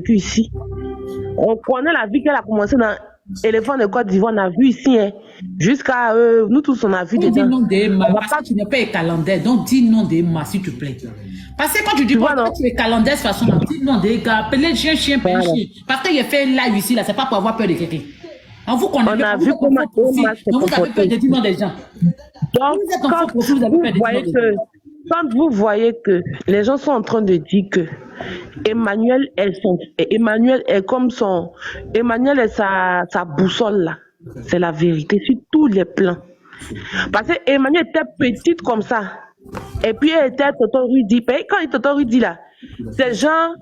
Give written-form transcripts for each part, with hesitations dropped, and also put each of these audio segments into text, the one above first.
vécu ici. On connaît la vie qu'elle a commencé dans Éléphant de Côte d'Ivoire, on a vu ici, hein, jusqu'à nous tous, on a vu Donc, dis dedans. non d'Emma, parce que tu n'es pas écalendaire, donc dis non d'Emma, s'il te plaît. Parce que quand tu dis que tu es calendaire de toute façon, dis non d'Emma, appelez chien, Voilà. chien. Parce qu'il a fait live ici, là, c'est pas pour avoir peur de quelqu'un. On vous connaît, On a vu comment Emma s'est vous avez peur de dire non des gens. Donc, quand vous voyez que les gens sont en train de dire que Emmanuel est comme son. Emmanuel est sa boussole là. C'est la vérité sur tous les plans. Parce que Emmanuel était petite comme ça. Et puis elle était Toto Rudy. Quand il était Toto Rudy là, ces gens,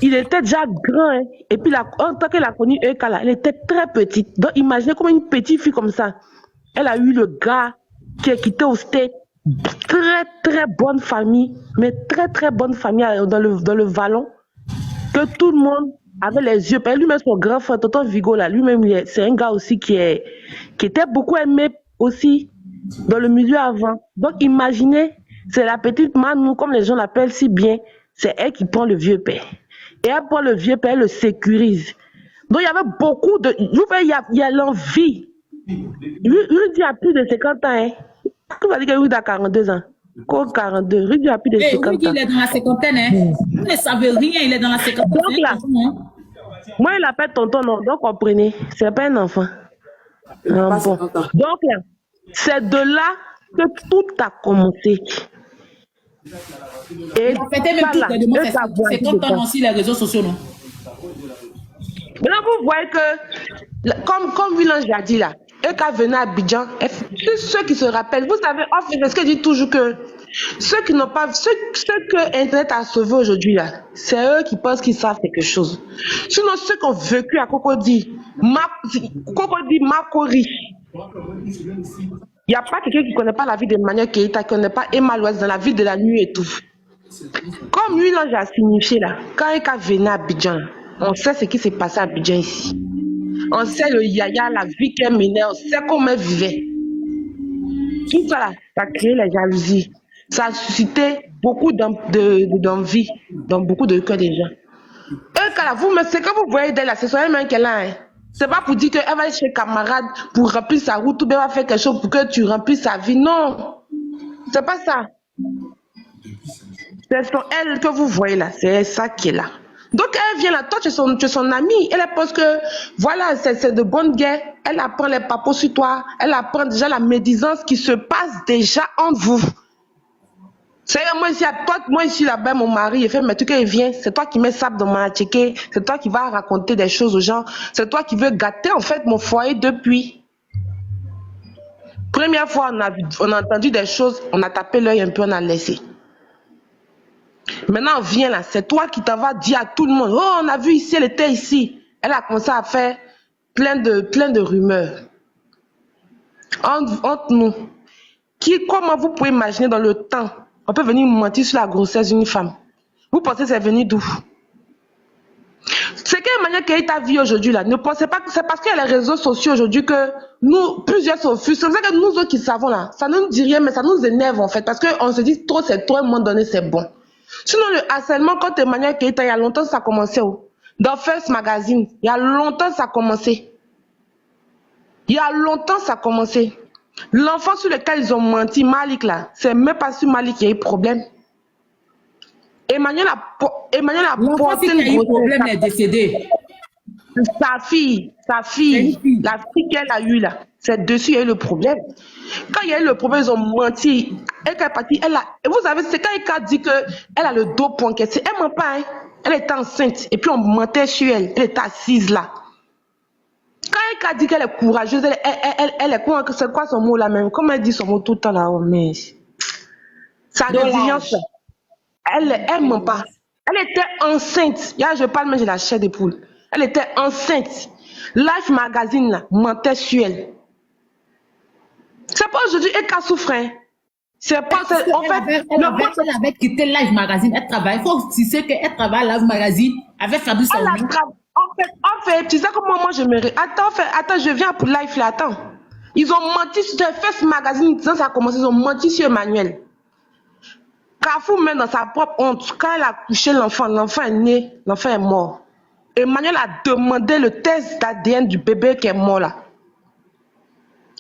il était déjà grand. Hein. Et puis en tant qu'elle a connu Eka là, elle était très petite. Donc imaginez comment une petite fille comme ça. Elle a eu le gars qui est quitté au State. Très très bonne famille, mais très bonne famille dans le Vallon, que tout le monde avait les yeux. Lui-même son grand frère, Tonton Vigo là, lui-même c'est un gars aussi qui était beaucoup aimé aussi dans le milieu avant. Donc imaginez, c'est la petite Manou, comme les gens l'appellent si bien, c'est elle qui prend le vieux père. Et elle prend le vieux père, elle le sécurise. Donc il y avait beaucoup de... Il y a l'envie. Rudy a plus de 50 ans, hein. Tu vas dire que Rudy a 42 ans. 42. Rudy a plus de 50 ans. Rudy, il est dans la cinquantaine, hein. Vous ne savez rien, il est dans la cinquantaine. Donc là, moi, il appelle tonton, non. Donc, comprenez, c'est pas un enfant. Bon. Donc là, c'est de là que tout a commencé. Et il a fait même toutes les demandes. C'est comme ton aussi les réseaux sociaux, non? Maintenant, vous voyez que, comme Villange a dit là, Eka venait à Abidjan, ceux qui se rappellent, vous savez, en fait, ce que dit toujours que ceux qui n'ont pas, ceux que Internet a sauvé aujourd'hui là, c'est eux qui pensent qu'ils savent quelque chose. Sinon, ceux qui ont vécu à Cocody, Makori, il n'y a pas quelqu'un qui ne connaît pas la vie d'Emmanuel Keïta, qui ne connaît pas Emma Loise dans la vie de la nuit et tout. Comme lui, là, j'ai signifié là, quand Eka venait à Abidjan, on sait ce qui s'est passé à Abidjan ici. On sait le yaya, la vie qu'elle menait, on sait comment elle vivait. Tout ça là, ça a créé la jalousie. Ça a suscité beaucoup d'envie dans beaucoup de cœurs des gens. C'est quand vous voyez d'elle là, c'est son même qu'elle a. Hein. C'est pas pour dire qu'elle va aller chez camarade pour remplir sa route ou bien va faire quelque chose pour que tu remplisses sa vie. Non, c'est pas ça. C'est elle que vous voyez là, c'est ça qui est là. Donc elle vient là, toi tu es son amie, elle pense que voilà, c'est de bonne guerre, elle apprend les papos sur toi, elle apprend déjà la médisance qui se passe déjà entre vous. C'est moi ici là-bas, mon mari, il fait, mais tu qu'il vient, c'est toi qui mets ça dans ma tchéké, c'est toi qui vas raconter des choses aux gens, c'est toi qui veux gâter en fait mon foyer depuis. Première fois, on a entendu des choses, on a tapé l'œil un peu, on a laissé. Maintenant, viens là, c'est toi qui t'en vas dire à tout le monde, oh, on a vu ici, elle était ici. Elle a commencé à faire plein de rumeurs. Entre nous, comment vous pouvez imaginer dans le temps, on peut venir mentir sur la grossesse d'une femme. Vous pensez que c'est venu d'où? C'est quelle manière qu'elle t'a vu aujourd'hui là? Ne pensez pas que c'est parce qu'il y a les réseaux sociaux aujourd'hui que nous, plusieurs s'offusquent. C'est pour ça que nous autres qui savons là, ça ne nous dit rien, mais ça nous énerve en fait. Parce qu'on se dit trop, c'est trop, à un moment donné, c'est bon. Sinon, le harcèlement, quand Emmanuel Keïta, il y a longtemps, ça a commencé. Dans First Magazine, il y a longtemps, ça a commencé. Il y a longtemps, ça a commencé. L'enfant sur lequel ils ont menti, Malik, là, c'est même pas sur Malik qu'il y a eu problème. Emmanuel a porté le problème, elle est décédée. Sa fille, la fille qu'elle a eue là, c'est dessus il y a eu le problème. Quand il y a eu le problème, ils ont menti. Elle est partie, vous savez, c'est quand elle a dit qu'elle a le dos pointé. Elle ment pas, hein. Elle était enceinte et puis on mentait sur elle. Elle était assise là. Quand elle a dit qu'elle est courageuse, elle est quoi, c'est quoi son mot là même? Comment elle dit son mot tout le temps là? Oh, mais sa résilience, elle ment pas. Elle était enceinte. Là, je parle, mais j'ai la chair de poule. Elle était enceinte. Life Magazine là, mentait sur elle. C'est pas aujourd'hui qu'elle souffre. Hein. C'est pas. En fait, elle avait quitté Life Magazine. Elle travaille. Il faut que tu sais qu'elle travaille à Life Magazine avec Fabrice Saouli. En fait, tu sais comment moi je me. Attends, je viens pour Life là. Attends. Ils ont menti sur First Magazine. Ça a commencé. Ils ont menti sur Emmanuel. Carrefour met dans sa propre honte. Quand elle a couché l'enfant est né, l'enfant est mort. Emmanuel a demandé le test d'ADN du bébé qui est mort là.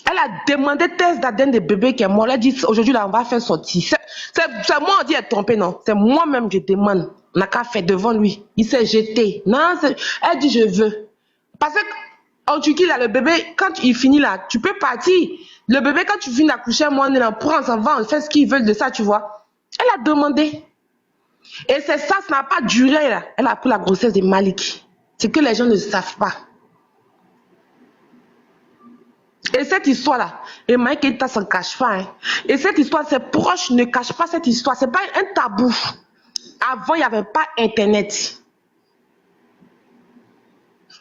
Elle a demandé le test d'ADN du bébé qui est mort. Elle a dit aujourd'hui là on va faire sortir. C'est moi on dit être trompé non. C'est moi-même je demande. On n'a qu'à faire devant lui. Il s'est jeté. Non, elle dit je veux. Parce que en Turquie là le bébé quand il finit là tu peux partir. Le bébé quand tu finis d'accoucher moi on est là prend s'en va on fait ce qu'ils veulent de ça tu vois. Elle a demandé. Et c'est ça n'a pas duré là. Elle a pris la grossesse de Malik. C'est que les gens ne savent pas. Et cette histoire-là, Emmanuel Keïta s'en cache pas. Hein. Et cette histoire, ses proches ne cachent pas cette histoire. C'est pas un tabou. Avant, il n'y avait pas Internet.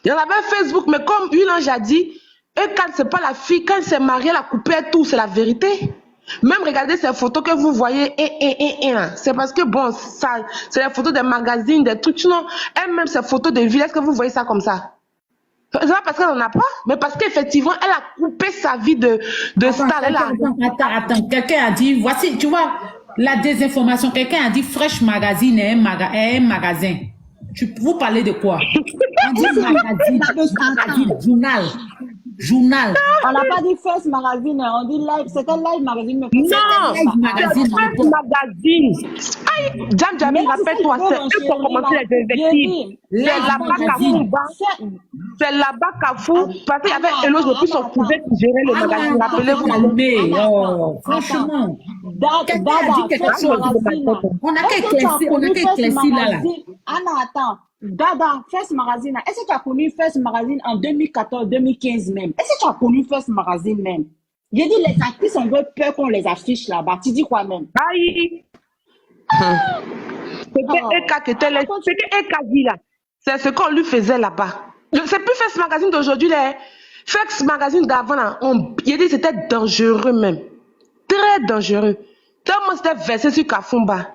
Il y en avait Facebook, mais comme une ange a dit, et quand c'est pas la fille, quand c'est marié, elle a coupé tout, c'est la vérité. Même regardez ces photos que vous voyez, c'est parce que bon, ça, c'est les photos des magazines, des trucs. Sinon, elle-même, ces photos de ville, est-ce que vous voyez ça comme ça? C'est pas parce qu'elle n'en a pas, mais parce qu'effectivement, elle a coupé sa vie de star. Attends. Quelqu'un a dit, voici, tu vois, la désinformation. Quelqu'un a dit Fresh Magazine est un magasin. Vous parlez de quoi? On dit magazine, journal. On n'a pas dit First Magazine, on dit Live. C'était Live Magazine. Mais non, Live Magazine. Aïe, Jamie, rappelle-toi, c'est eux qui ont commencé les invectives. C'est là-bas c'est là-bas Kafou, parce qu'il y avait Elos depuis son cousin qui gérait le magazine. Rappelez-vous. Franchement. Quelqu'un a dit quelque chose. On a qu'éclairci là. Anna, attends. Dada, First Magazine, est-ce que tu as connu First Magazine en 2014-2015 même? Est-ce que tu as connu First Magazine même? J'ai dit, les actrices ont peur qu'on les affiche là-bas. Tu dis quoi même? Aïe! C'était Eka qui était là. C'était Eka dit là. C'est ce qu'on lui faisait là-bas. C'est plus First Magazine d'aujourd'hui. First Magazine d'avant, là, il a dit que c'était dangereux même. Très dangereux. Tellement c'était versé sur Kafumba.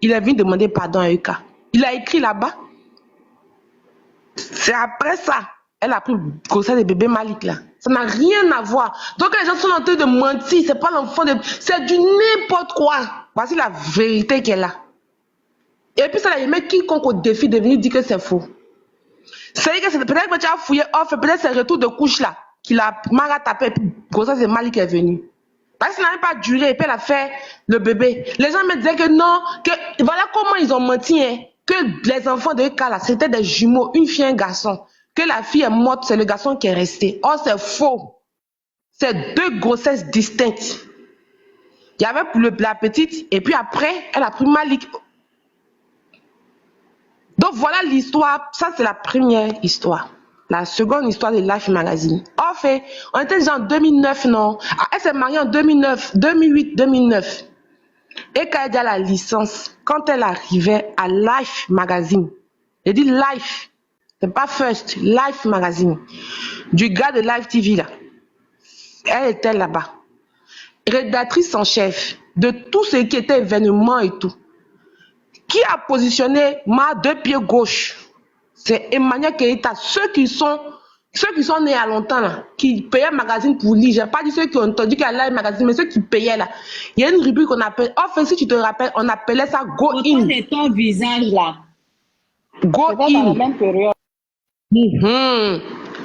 Il est venu demander pardon à Eka. Il a écrit là-bas. C'est après ça, elle a pris le grossesse de bébé Malik là. Ça n'a rien à voir. Donc les gens sont en train de mentir. C'est pas l'enfant de... C'est du n'importe quoi. Voici la vérité qu'elle a. Et puis ça, il y a quiconque au défi de venir dire que c'est faux. C'est que peut-être que tu as fouillé off, peut-être c'est le retour de couche là, qu'il a mal tapé, et puis grossesse de Malik est venu. Parce que ça n'a pas duré, et puis elle a fait le bébé. Les gens me disaient que non, que voilà comment ils ont menti, hein. Que les enfants de Kala, c'était des jumeaux, une fille et un garçon. Que la fille est morte, c'est le garçon qui est resté. Oh, c'est faux. C'est deux grossesses distinctes. Il y avait pour la petite, et puis après, elle a pris Malik. Donc voilà l'histoire. Ça, c'est la première histoire. La seconde histoire de Life Magazine. En fait, on était déjà en 2009, non? Elle s'est mariée en 2009, 2008, 2009. Et quand elle a la licence, quand elle arrivait à Life Magazine, elle dit Life, c'est pas First, Life Magazine, du gars de Live TV là, elle était là-bas, rédactrice en chef de tout ce qui était événement et tout. Qui a positionné ma deux pieds gauche? C'est Emmanuel Keïta, ceux qui sont nés à longtemps là, qui payaient le magazine pour lire. J'ai pas dit ceux qui ont entendu qu'il y a Live Magazine, mais ceux qui payaient là. Il y a une rubrique qu'on appelle, enfin si tu te rappelles, on appelait ça Go In. C'est ton visage là. Go In. Dans la même période.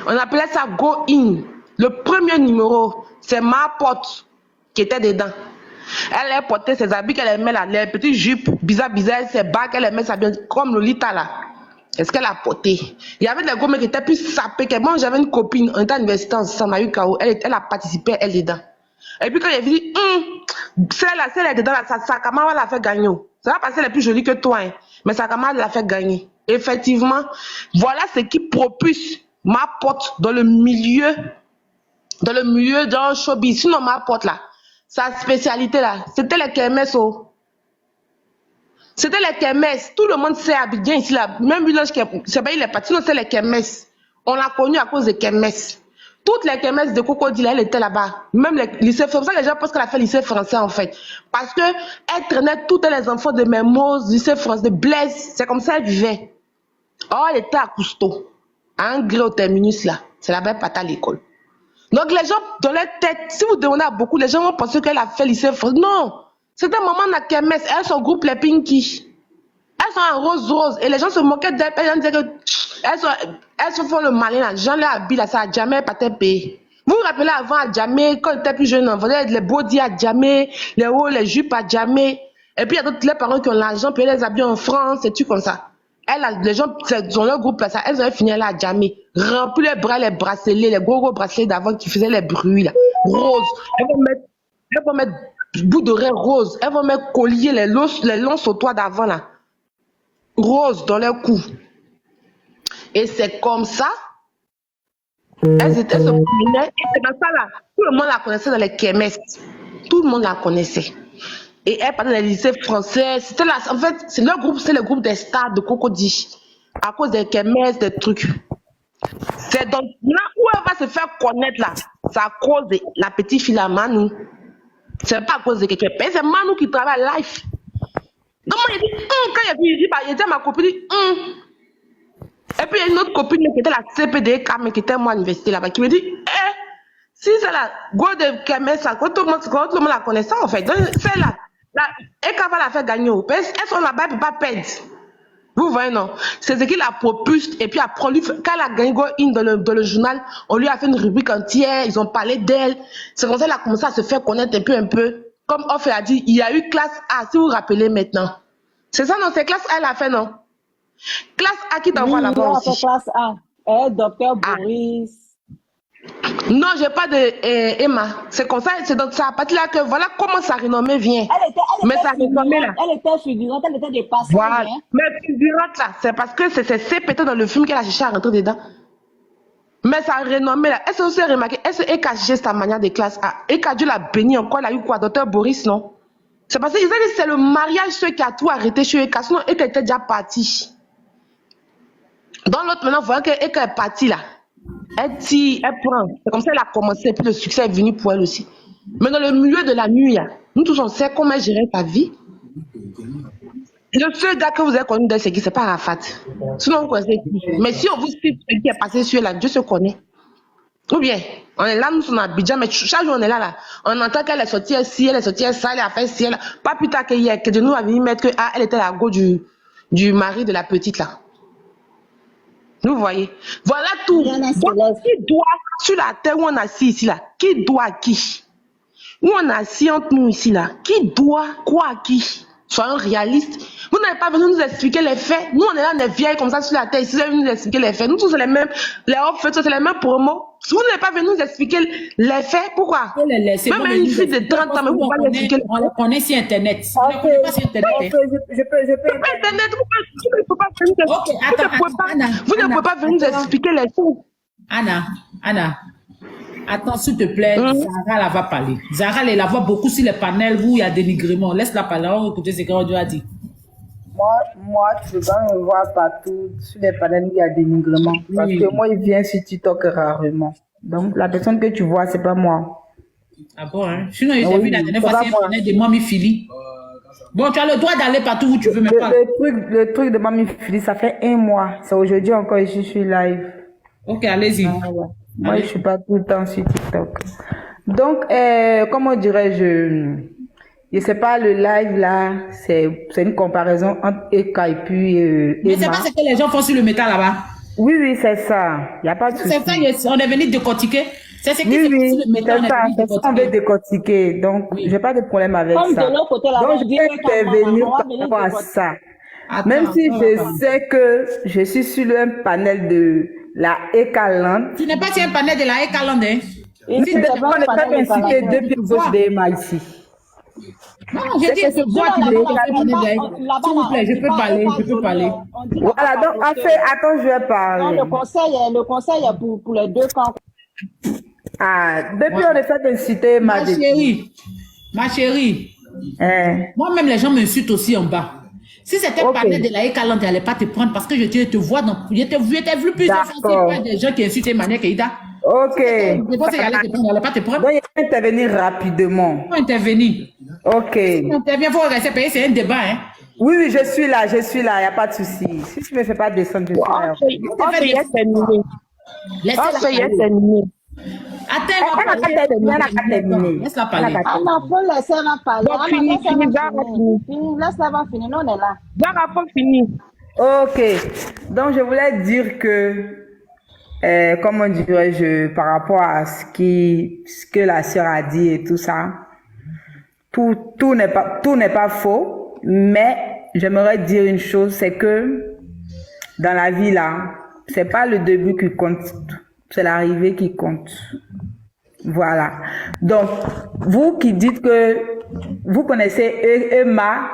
On appelait ça Go In. Le premier numéro, c'est ma pote qui était dedans. Elle a porté ses habits qu'elle aimait là, les petites jupes bizarres, ses bagues, elle aimait ça bien, comme Lolita là. Est-ce qu'elle a porté? Il y avait des gommes qui étaient plus sapés que moi. J'avais une copine, on était à l'université ensemble, on a eu KO. Elle a participé, elle dedans. Et puis quand il a dit, celle-là, celle est dedans, sa camarade l'a fait gagner. Ça va passer, elle est plus jolie que toi, hein. Mais sa camarade l'a fait gagner. Effectivement, voilà ce qui propulse ma pote dans le milieu dans le showbiz. Sinon, ma pote là, sa spécialité là, c'était les kermesses. C'était les kermesses. Tout le monde sait Abidjan ici là. Même village qui c'est pas il est parti, non, c'est les kermesses. On l'a connu à cause des kermesses. Toutes les kermesses de Cocodile, elle était là-bas. Même les lycées, c'est pour ça que les gens pensent qu'elle a fait lycée français en fait. Parce que elle traînait tous les enfants de Mermoz, lycée français, de Blaise. C'est comme ça elle vivait. Oh, elle était à Cousteau. À un gré au terminus là. C'est là-bas elle partait à l'école. Donc les gens, dans leur tête, si vous demandez à beaucoup, les gens vont penser qu'elle a fait lycée français. Non! C'était maman de la kermesse. Elles sont groupe les Pinky. Elles sont en rose. Et les gens se moquaient d'elle. Les gens disaient que Elles se font le malin là. Jean les habille là, ça a jamais pas été payé. Vous vous rappelez avant à jamais, quand on était plus jeune, on vendait les bodys à jamais, les hauts, les jupes à jamais. Et puis il y a d'autres les parents qui ont l'argent, puis les habillent en France, et tout comme ça. Les gens, dans leur groupe là, ça, elles avaient fini là à jamais. Rempli les bras, les bracelets, les gros bracelets d'avant qui faisaient les bruits là. Rose. Elles vont mettre bout d'oreille rose. Elles vont mettre collier, les longs sautoirs d'avant là. Rose dans leur cou. Et c'est comme ça. Elles se promenaient. Et c'est dans ça là. Tout le monde la connaissait dans les kermesses. Tout le monde la connaissait. Et elle parlait dans les lycées français. C'était là. En fait, c'est leur groupe, c'est le groupe des stars de Cocody. À cause des kermesses, des trucs. C'est donc là où elle va se faire connaître là. C'est à cause de la petite fille là, Manu. C'est pas à cause de quelqu'un. C'est Manu qui travaille live. Donc moi, il dit, quand il dit à ma copine, il dit, Et puis il y a une autre copine qui était la CPD, mais qui était moi à l'université là-bas, qui me dit, si c'est la go de Kemes, quand tout le monde la connaissait en fait. Donc c'est là. Et quand va la faire gagner au PS, elles sont là-bas, elle ne peut pas perdre. Vous voyez, non? C'est ce qui la propulse. Et puis après, quand elle a gagné Go In dans le journal, on lui a fait une rubrique entière, ils ont parlé d'elle. C'est comme ça qu'elle a commencé à se faire connaître un peu. Comme Off a dit, il y a eu classe A, si vous vous rappelez maintenant. C'est ça, non? C'est classe A, elle a fait, non? Classe A qui t'envoie là-bas aussi. Oui, classe A. Docteur Boris. Non, j'ai pas de Emma. C'est comme ça, c'est dans sa partie là que voilà comment sa renommée vient. Elle était figurante, elle était dépassée. Voilà. Hein? Mais figurante là, c'est parce que c'est CPT dans le film qu'elle a cherché à rentrer dedans. Mais sa renommée là, elle s'est aussi remarquée, elle s'est cachée sa manière de classe A. Et quand Dieu l'a béni encore, elle a eu quoi, docteur Boris, non? C'est parce qu'ils ont dit c'est le mariage ceux qui a tout arrêté chez Eka, sinon Eka était déjà parti. Dans l'autre maintenant, vous voyez qu'Eka est partie là. Elle tire, elle prend. C'est comme ça qu'elle a commencé, et puis le succès est venu pour elle aussi. Mais dans le milieu de la nuit, nous tous on sait comment gérer ta vie. Le seul gars que vous avez connu d'elle, c'est qui? C'est pas Rafat. Sinon, vous connaissez qui? Mais si on vous cite ce qui est passé sur elle, Dieu se connaît. Ou bien, on est là, nous sommes à Abidjan, mais chaque jour on est là. On entend qu'elle est sortie ici, elle est sortie ça, elle a fait ci, elle. Pas plus tard qu'hier, que de nous a venu mettre que elle était la go du mari de la petite là. Vous voyez, voilà tout. Donc, qui doit, sur la terre où on est assis ici, là, qui doit à qui? Où on est assis entre nous ici, là, qui doit quoi à qui? Soyons réalistes. Vous n'avez pas venu nous expliquer les faits. Nous, on est là, on est vieilles comme ça sur la terre. Ici, vous avez venu nous expliquer les faits. Nous tous, c'est les mêmes. Les off-faits, c'est les mêmes promos. Vous n'avez pas venu nous expliquer les faits. Pourquoi? Même une fille de 30 ans, mais vous ne pouvez pas nous expliquer. On les connaît sur Internet. On ne connaît pas sur Internet. Je peux Internet. Vous ne pouvez pas venir nous expliquer. Vous ne pouvez pas venir nous expliquer les choses. Anna. Attends, s'il te plaît, Zara, elle va parler. Zara, elle la voit beaucoup sur les panels où il y a dénigrement. Laisse-la parler, on va écouter ce qu'on a dit. Moi, tu peux pas me voir partout sur les panels où il y a dénigrement. Parce que moi, il vient sur TikTok rarement. Donc, la personne que tu vois, c'est pas moi. Ah bon, hein? Sinon, j'ai vu la dernière fois, c'est un panel de Mami Philly. Bon, tu as le droit d'aller partout où tu veux, mais pas. Le truc de Mami Philly, ça fait 1 mois. C'est aujourd'hui encore, je suis live. Ok, allez-y. Moi, je suis pas tout le temps sur TikTok. Donc, comment dirais-je, je sais pas, le live là, c'est une comparaison entre Eka et puis Mais Emma. c'est pas ce que les gens font sur le métal là-bas. Oui, c'est ça. Il n'y a pas de souci. C'est ça, on est venu décortiquer. C'est ce qui se passe sur le métal. C'est ça, on veut décortiquer. Donc, j'ai pas de problème avec Comme ça. de l'autre côté là, Donc, je peux intervenir par rapport à ça. Même si je sais que je suis sur un panel de la Ekaland. Tu n'es pas sur un panel de la Ekaland, hein? On est pas incité depuis gauche des Emma ici. Non, j'ai dit, c'est toi qui m'as fait panel de. S'il vous plaît, je peux parler. Voilà, donc, en fait, attends, je vais parler. Le conseil est pour les deux camps. Ah, depuis on est fait inciter Ma chérie. Moi-même, les gens m'insultent aussi en bas. Si c'était panel de la Ekaland, elle n'allait pas te prendre parce que je te vois dans. Je t'ai vu plusieurs fois des gens qui insultent Emmanuel Keïta. Ok. Je pense qu'elle n'allait pas te prendre. Donc, il faut intervenir rapidement. Il faut intervenir. Ok. Si on intervient, il faut rester payé, c'est un débat, hein. Oui, je suis là, il n'y a pas de souci. Si tu ne me fais pas descendre, je suis là. Laissez-la terminer. Laisse-la parler. Anna, faut laisser la parler. Donc, fini, Laisse-la finir, nous on est là. Zara, faut finir. Ok. Donc, je voulais dire que, comment dirais-je, par rapport à ce que la sœur a dit et tout ça, tout n'est pas faux, mais j'aimerais dire une chose, c'est que dans la vie là, c'est pas le début qui compte, c'est l'arrivée qui compte. Voilà. Donc, vous qui dites que vous connaissez Emma,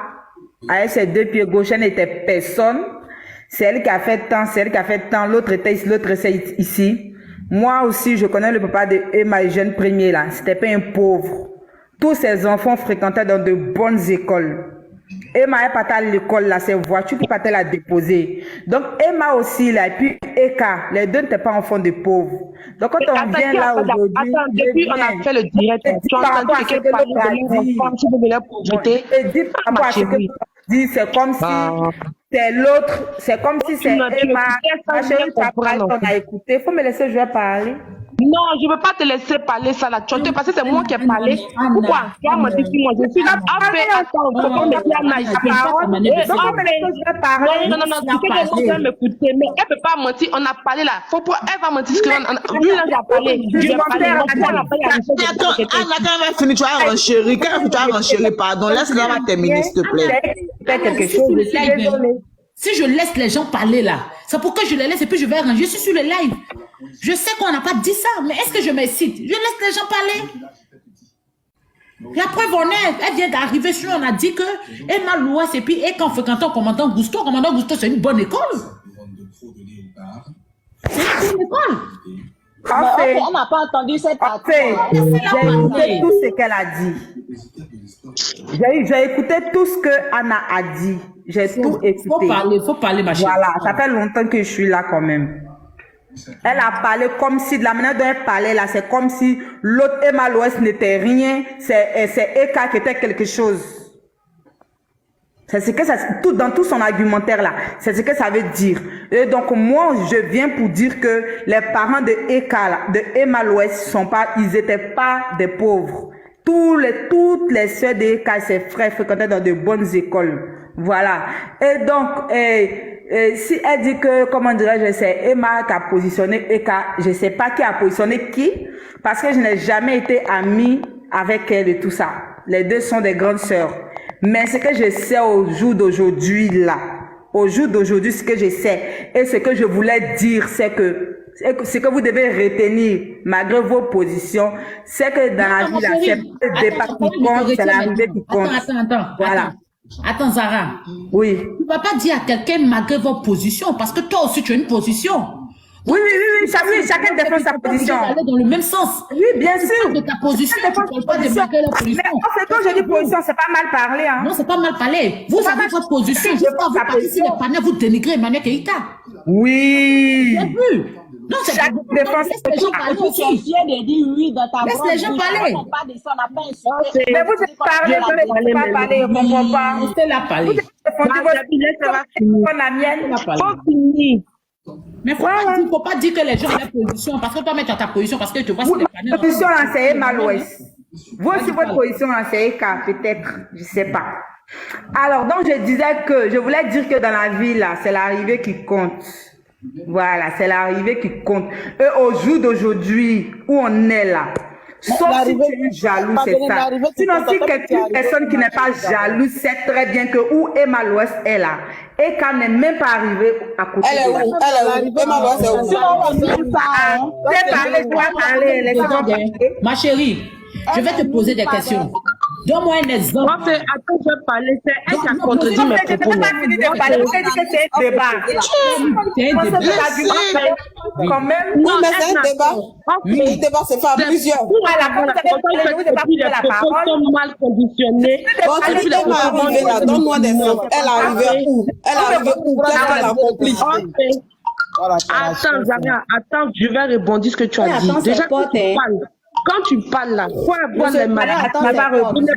avec ses deux pieds gauche, elle n'était personne. C'est elle qui a fait tant, c'est elle qui a fait tant, l'autre était ici, l'autre était ici. Moi aussi, je connais le papa de Emma, le jeune premier là. C'était pas un pauvre. Tous ses enfants fréquentaient dans de bonnes écoles. Emma est partie à l'école là, ses voitures qui partaient la déposer. Donc Emma aussi là, et puis Eka, les deux n'étaient pas enfants de pauvres. Donc quand on vient là aujourd'hui, attends, depuis on a fait le direct, tu as entendu ce que parler de leur enfant, tu veux leur pauvreté. Et dis par rapport à ce que tu dis, c'est comme si c'est l'autre, c'est comme si c'est Emma. Ma chérie, on a écouté, faut me laisser jouer parler. Non, je ne veux pas te laisser parler ça là. Tu parce que c'est moi qui ai parlé. Pourquoi? Tu vas me dire que moi je suis là. Après, attends, faut qu'on me dise parler. Non, tu sais que moi je vais m'écouter, mais elle ne peut pas mentir. On a parlé là. Elle va mentir ce que lui là, j'ai parlé. Je vais parler. Anna, quand elle va finir, tu vas renchérir. Quand tu vas renchérir, pardon, laisse-la terminer, s'il te plaît. Fais quelque chose, je suis désolée. Si je laisse les gens parler là, c'est pourquoi je les laisse et puis je vais ranger. Je suis sur le live. Je sais qu'on n'a pas dit ça, mais est-ce que je m'excite? Je laisse les gens parler. La preuve en est, elle vient d'arriver sur, on a dit que Emma Louès et puis quand fréquentant commandant Gusto, c'est une bonne école. C'est une bonne école. On n'a pas entendu cette partie. J'ai écouté tout ce qu'elle a dit. J'ai écouté tout ce que Anna a dit. J'ai tout écouté. Faut parler, ma chérie. Voilà, ça fait longtemps que je suis là quand même. Elle a parlé comme si, de la manière dont elle parlait là, c'est comme si l'autre Emma Louès n'était rien, c'est Eka qui était quelque chose. C'est ce que ça, dans tout son argumentaire là, c'est ce que ça veut dire. Et donc moi, je viens pour dire que les parents de Eka là, de Emma Louès ils étaient pas des pauvres. Toutes les sœurs de Eka, ses frères fréquentaient dans de bonnes écoles. Voilà. Et donc, si elle dit que, comment dirais-je, c'est Emma qui a positionné Eka, je ne sais pas qui a positionné qui, parce que je n'ai jamais été amie avec elle et tout ça. Les deux sont des grandes sœurs. Mais ce que je sais au jour d'aujourd'hui là, ce que je sais, et ce que je voulais dire, c'est que ce que vous devez retenir, malgré vos positions, c'est que dans la vie là, c'est pas le départ qui compte, c'est l'arrivée qui compte. Voilà. Attends, Zara. Oui. Tu ne vas pas dire à quelqu'un malgré vos positions, parce que toi aussi tu as une position. Oui, chacun défend sa position. Aller dans le même sens. Oui, bien sûr. De ta position, tu ne parles pas de malgré la position. Mais en fait, quand je dis position, c'est pas mal parlé. Hein. Non, c'est pas mal parlé. Vous avez votre position. Je pas vous participez les panneaux, vous dénigrez Emmanuel Keïta. Oui. J'ai vu. Non, c'est pas défense. Tu es fier de dire oui dans ta laisse les gens parler. Mais vous êtes parlé, vous n'êtes pas parlé, je ne comprends pas. Laissez la parler. La mienne. Faut finir. Mais il ne faut pas dire que les gens ont la position, parce que toi, tu as ta position, parce que tu vois sur les panneaux. Votre position, c'est Emma Louès. Vous aussi, votre position, c'est Eka, peut-être, je ne sais pas. Alors, donc, je voulais dire que dans la vie, là, c'est l'arrivée qui compte. Voilà, c'est l'arrivée qui compte. Et au jour d'aujourd'hui, où on est là, sauf si tu es jaloux, c'est ça. Sinon, si une personne qui n'est pas jalouse sait très bien que où Emma Louès est là, et qu'elle n'est même pas arrivée à côté de là. Elle est où? Emma Louès est où? Ma chérie, je vais te poser des questions. Donne-moi un exemple. Attends, je vais parler. C'est elle qui a contredit mes propos. Je n'ai pas fini de parler. Vous avez dit que c'est un débat. Quand même. Oui, mais c'est un débat. Le débat, c'est fait à plusieurs. Les propos sont mal conditionnés. Bon, tu dis Emma est arrivée là. Donne-moi des exemples. Elle est arrivée où? Elle est arrivée où? Qu'est-ce qu'elle a accompli? Attends, Zara, attends, je vais rebondir ce que tu as dit. Déjà, quand tu parles là, faut avoir les malades. Il ne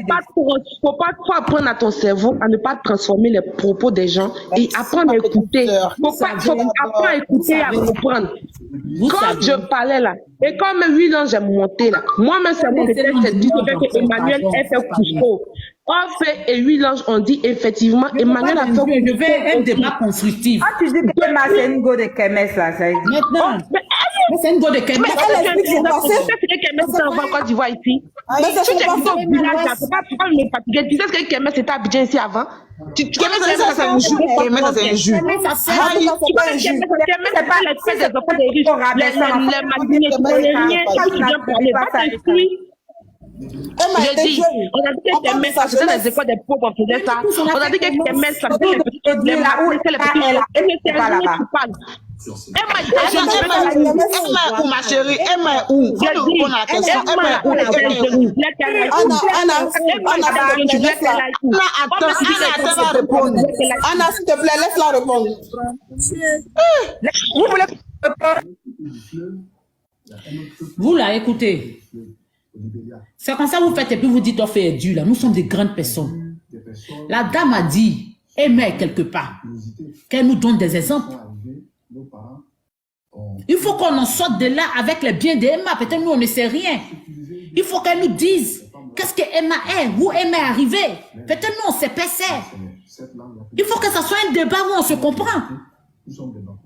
faut pas trop apprendre à ton cerveau à ne pas transformer les propos des gens et apprendre à écouter. Il faut apprendre à écouter et à comprendre. Quand je parlais là, et comme 8 ans j'ai monté là, moi-même c'est moi qui ai dit que Emmanuel est fait Cusco. Orphée et Huilange ont dit effectivement, Emmanuel a fait... Je veux un débat constructif. Ah, tu dis que Emma, c'est une go de Kemes, là, ça veut dire. Maintenant, c'est une go de Kemes. Mais est-ce que Kemes est en Côte d'Ivoire ici? Mais c'est Tu son es passé. au village, là, c'est pas pourquoi me fatiguer. Tu sais ce que Kemes était à Abidjan ici avant? Kemes, ça, c'est un jus. Kemes, ça, c'est un jus. C'est pas l'espèce des enfants des riches. Les matinés, tu connais rien, tu viens parler. Va t'instruire. Je dis, on a dit que Kemes, ça faisait les écoles des pauvres, on faisait ça. On a dit que Kemes, ça faisait les petits, les petits. Et c'est rien qui parle. Emma est où, ma chérie? Emma est où? Faut nous répondre à la question. Emma est où? Anna, tu laisses la... Anna, attends, va répondre. Anna, s'il te plaît, laisse-la répondre. Vous voulez répondre? Vous là, écoutez. C'est comme ça vous faites et puis vous dites, on fait Dieu là. Nous sommes des grandes personnes. La dame a dit, Emma est quelque part. Qu'elle nous donne des exemples. Il faut qu'on en sorte de là avec les biens d'Emma. Peut-être nous, on ne sait rien. Il faut qu'elle nous dise qu'est-ce que Emma est, où Emma est arrivée. Peut-être nous, on sait pas ça. Il faut que ça soit un débat où on se comprend.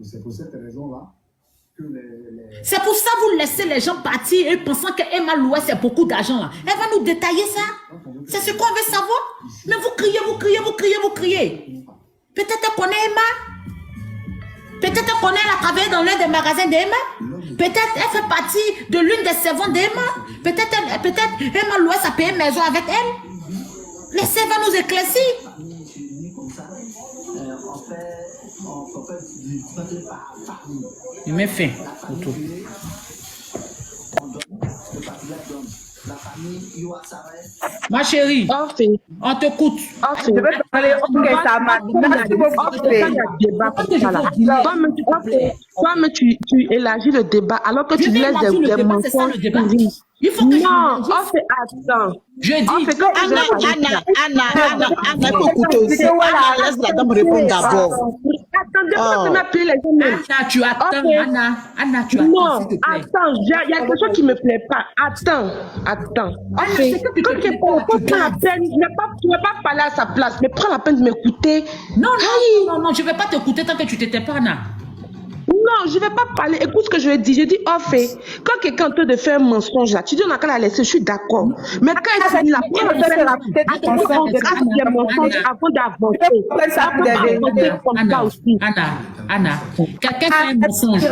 C'est pour cette raison-là que c'est pour ça que vous laissez les gens partir et pensant que Emma louait c'est beaucoup d'argent là. Elle va nous détailler ça. C'est ce qu'on veut savoir. Mais vous criez, vous criez, vous criez, vous criez. Peut-être elle connaît Emma. Peut-être elle connaît, elle a travaillé dans l'un des magasins d'Emma. Peut-être elle fait partie de l'une des servantes d'Emma. Peut-être Emma louait sa paye maison avec elle. Laissez, elle va nous éclaircir. Il met fin au tout. Ma chérie, on te coûte. Je vais te parler. Ok, ça m'a toi, tu élargis le débat alors que tu laisses des mensonges. Il faut que non, attends. Je dis, Anna, faut écouter aussi. Anna, laisse la dame répondre d'abord. Attendez, pourquoi tu m'appelles les gens? Anna, tu attends. Anna, tu attends. Non, attends, il y a quelque chose qui ne me plaît pas. Attends. Quand tu prends la peine, tu ne vas pas parler à sa place, mais prends la peine de m'écouter. Non, je ne vais pas t'écouter tant que tu ne t'étais pas, Anna. Non, je ne vais pas parler. Écoute ce que je vais dire. Je dis, quand quelqu'un te de faire un mensonge là, tu dis on a qu'à la laisser, je suis d'accord. Mais quand il se dit la preuve de faire des mensonges avant d'avancer. Anna, quelqu'un fait un mensonge.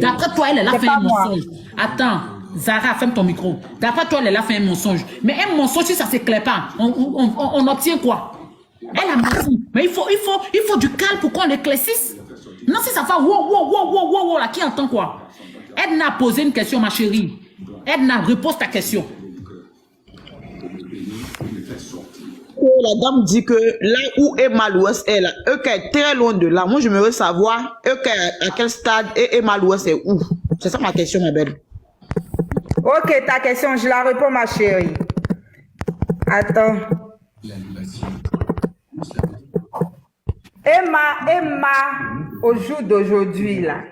D'après toi, elle a fait un mensonge. Attends, Zara, ferme ton micro. D'après toi, elle a fait un mensonge. Mais un mensonge, si ça ne s'éclaire pas, on obtient quoi? Elle a menti. Mais il faut du calme pour qu'on l'éclaircisse. Non, si ça fait wow, là, qui entend quoi? Edna a posé une question, ma chérie. Edna, repose ta question. La dame dit que là où Emma Louès est là, est très loin de là. Moi, je veux savoir, à quel stade Emma Louès est où? C'est ça ma question, ma belle. Ok, ta question, je la réponds, ma chérie. Attends. Emma, au jour d'aujourd'hui, là,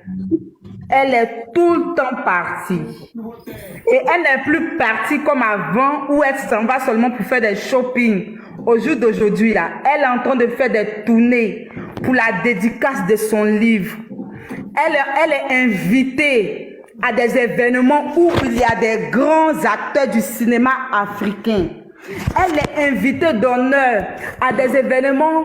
elle est tout le temps partie. Et elle n'est plus partie comme avant, où elle s'en va seulement pour faire des shopping. Au jour d'aujourd'hui, là, elle est en train de faire des tournées pour la dédicace de son livre. Elle est invitée à des événements où il y a des grands acteurs du cinéma africain. Elle est invitée d'honneur à des événements